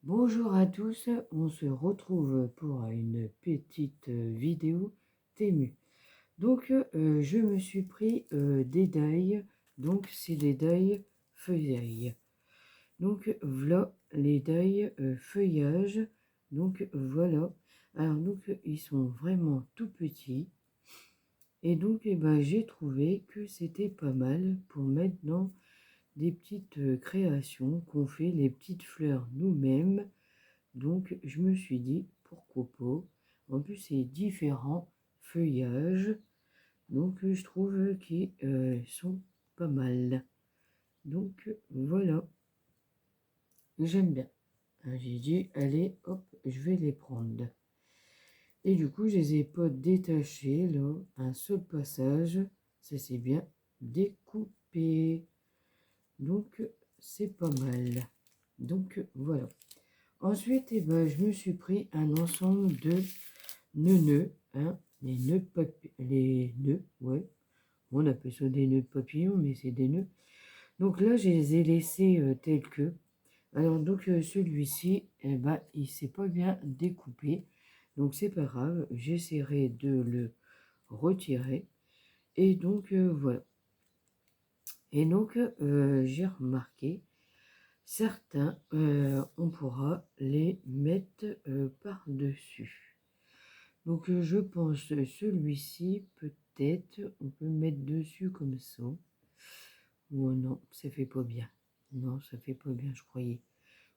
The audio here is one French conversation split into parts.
Bonjour à tous, on se retrouve pour une petite vidéo Temu. Donc je me suis pris des dailles, donc c'est des dailles feuillages. Donc voilà les dailles feuillage, donc voilà. Alors donc ils sont vraiment tout petits et donc j'ai trouvé que c'était pas mal pour mettre dans des petites créations qu'on fait les petites fleurs nous-mêmes. Donc, je me suis dit, pourquoi pas. En plus, c'est différents feuillages. Donc, je trouve qu'ils sont pas mal. Donc, voilà. J'aime bien. J'ai dit, allez, hop, je vais les prendre. Et du coup, je les ai pas détachés, là. Un seul passage. Ça s'est bien découpé. Donc, c'est pas mal. Donc, voilà. Ensuite, je me suis pris un ensemble de nœuds, hein, les nœuds, ouais, on appelle ça des nœuds de papillon, mais c'est des nœuds. Donc là, je les ai laissés tels que. Alors donc celui-ci, il s'est pas bien découpé, donc c'est pas grave, j'essaierai de le retirer. Et donc voilà. Et donc j'ai remarqué certains, on pourra les mettre par-dessus. Donc je pense celui-ci, peut-être, on peut le mettre dessus comme ça. Ou non, ça fait pas bien. Non, ça fait pas bien, je croyais.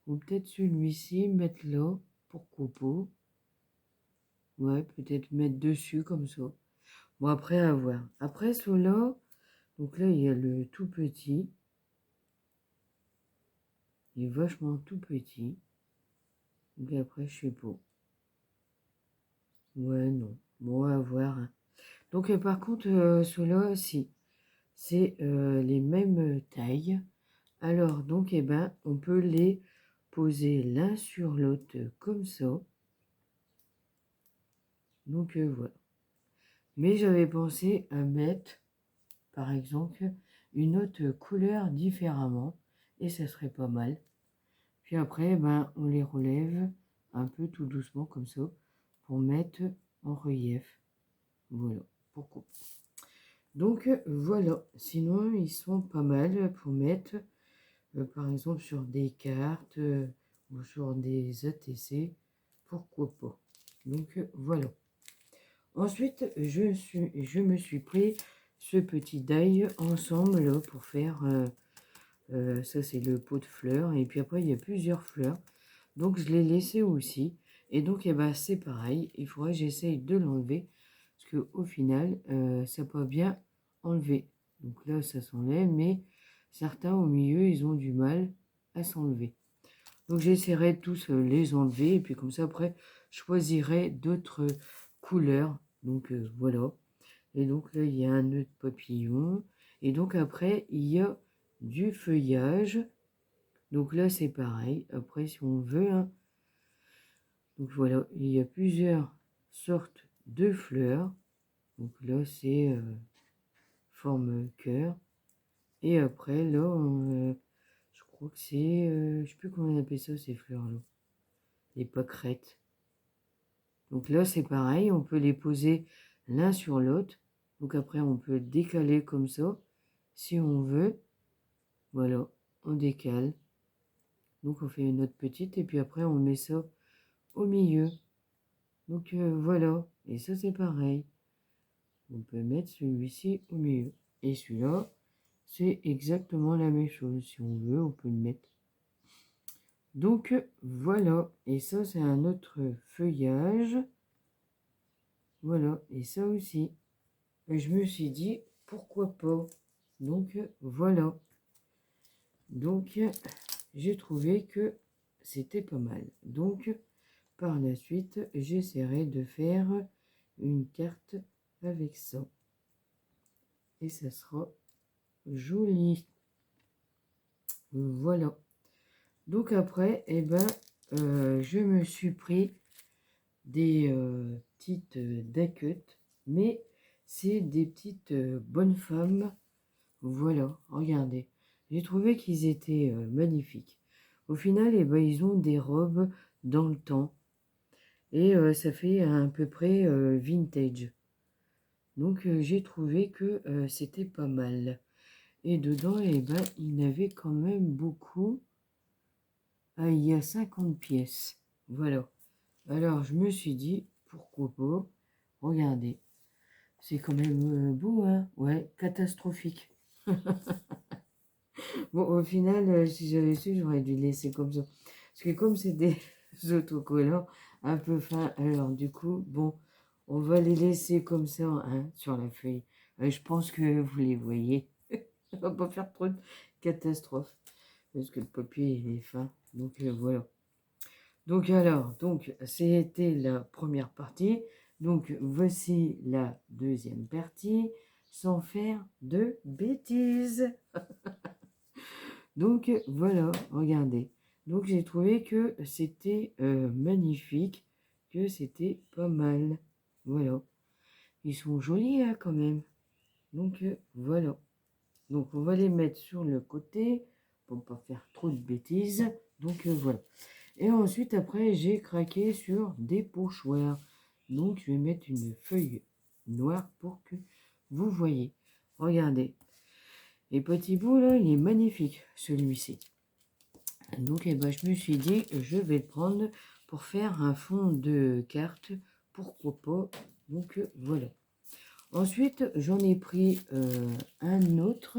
Ou peut-être celui-ci, mettre là, pourquoi pas. Ouais, peut-être mettre dessus comme ça. Bon, après, à voir. Après, ceux-là, donc là, il y a le tout petit. Il est vachement tout petit. Donc après, je sais pas. Ouais, non. Bon, à voir, hein. Donc par contre, ceux-là, si. C'est les mêmes tailles. Alors donc on peut les poser l'un sur l'autre comme ça. Donc voilà. Mais j'avais pensé à mettre par exemple une autre couleur différemment et ça serait pas mal. Puis après on les relève un peu tout doucement comme ça pour mettre en relief. Voilà, pourquoi. Donc voilà, sinon ils sont pas mal pour mettre par exemple sur des cartes ou sur des ATC, pourquoi pas. Donc voilà. Ensuite, je me suis pris ce petit die ensemble là, pour faire, ça c'est le pot de fleurs, et puis après il y a plusieurs fleurs, donc je l'ai laissé aussi, et donc c'est pareil, il faudrait que j'essaye de l'enlever, parce qu'au final, ça peut bien enlever. Donc là ça s'enlève, mais certains au milieu, ils ont du mal à s'enlever. Donc j'essaierai de tous les enlever et puis comme ça après je choisirai d'autres couleurs. Donc voilà. Et donc là il y a un nœud de papillon. Et donc après il y a du feuillage. Donc là c'est pareil. Après si on veut, hein. Donc voilà, il y a plusieurs sortes de fleurs. Donc là c'est forme cœur. Et après là je crois que c'est, je sais plus comment on appelle ça ces fleurs-là. Les pâquerettes. Donc là, c'est pareil, on peut les poser l'un sur l'autre. Donc après, on peut décaler comme ça, si on veut. Voilà, on décale. Donc on fait une autre petite et puis après, on met ça au milieu. Donc voilà, et ça c'est pareil. On peut mettre celui-ci au milieu. Et celui-là, c'est exactement la même chose. Si on veut, on peut le mettre. Donc voilà, et ça c'est un autre feuillage. Voilà, et ça aussi. Et je me suis dit, pourquoi pas. Donc voilà. Donc j'ai trouvé que c'était pas mal. Donc par la suite, j'essaierai de faire une carte avec ça. Et ça sera joli. Voilà. Donc après, je me suis pris des petites daquettes, mais c'est des petites bonnes femmes. Voilà, regardez. J'ai trouvé qu'ils étaient magnifiques. Au final, eh ben, ils ont des robes dans le temps. Et ça fait à peu près vintage. Donc j'ai trouvé que c'était pas mal. Et dedans, eh ben, il y en avait quand même beaucoup. Ah, il y a 50 pièces. Voilà. Alors je me suis dit, pourquoi pas. Regardez. C'est quand même beau, hein? Ouais, catastrophique. Bon, au final, si j'avais su, j'aurais dû laisser comme ça. Parce que comme c'est des autocollants un peu fins, alors du coup, bon, on va les laisser comme ça, hein, sur la feuille. Je pense que vous les voyez. On va pas faire trop de catastrophes. Parce que le papier, il est fin. Donc voilà. Donc alors, donc c'était la première partie. Donc voici la deuxième partie, sans faire de bêtises. Donc voilà, regardez. Donc j'ai trouvé que c'était magnifique, que c'était pas mal. Voilà. Ils sont jolis hein, quand même. Donc voilà. Donc on va les mettre sur le côté pour pas faire trop de bêtises. Donc voilà. Et ensuite après j'ai craqué sur des pochoirs. Donc je vais mettre une feuille noire pour que vous voyez. Regardez. Et petit bout là, il est magnifique celui-ci. Donc, eh ben, je me suis dit, je vais le prendre pour faire un fond de carte. Pourquoi pas? Donc, voilà. Ensuite, j'en ai pris un autre.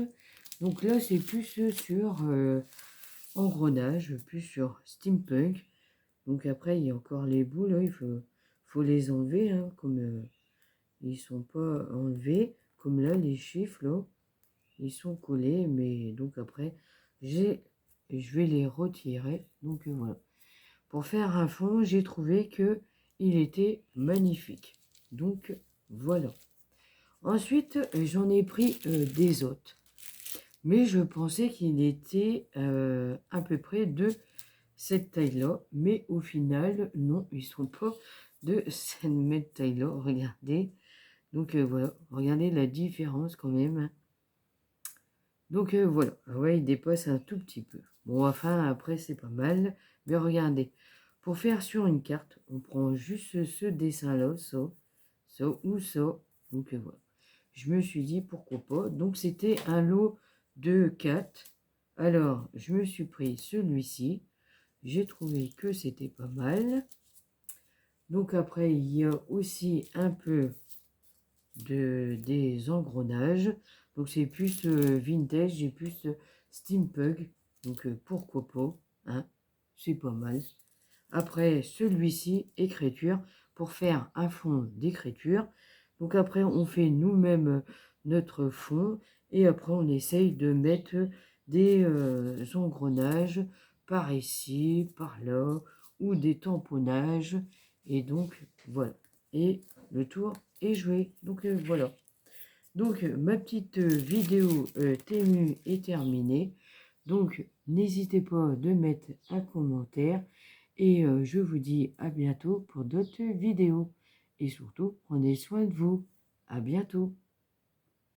Donc là, c'est plus sur engrenage, plus sur steampunk. Donc après, il y a encore les bouts, là, faut les enlever, hein, comme ils sont pas enlevés. Comme là, les chiffres, là, ils sont collés. Mais donc après, je vais les retirer. Donc voilà. Pour faire un fond, j'ai trouvé que il était magnifique. Donc voilà. Ensuite, j'en ai pris des autres. Mais je pensais qu'il était à peu près de cette taille-là. Mais au final, non, ils sont pas de cette même taille-là. Regardez. Donc voilà, regardez la différence quand même. Donc voilà, ouais, il dépasse un tout petit peu. Bon, enfin, après, c'est pas mal. Mais regardez, pour faire sur une carte, on prend juste ce dessin-là, ça ou ça. Donc voilà. Je me suis dit, pourquoi pas. Donc c'était un lot de 4. Alors, je me suis pris celui-ci. J'ai trouvé que c'était pas mal. Donc après, il y a aussi un peu des engrenages. Donc c'est plus vintage et plus steampunk. Donc pourquoi pas, hein, c'est pas mal. Après celui-ci, écriture, pour faire un fond d'écriture. Donc après on fait nous-mêmes notre fond et après on essaye de mettre des engrenages par ici, par là, ou des tamponnages. Et donc voilà. Et le tour est joué. Donc voilà. Donc ma petite vidéo Temu est terminée. Donc n'hésitez pas de mettre un commentaire. Et je vous dis à bientôt pour d'autres vidéos. Et surtout, prenez soin de vous. À bientôt.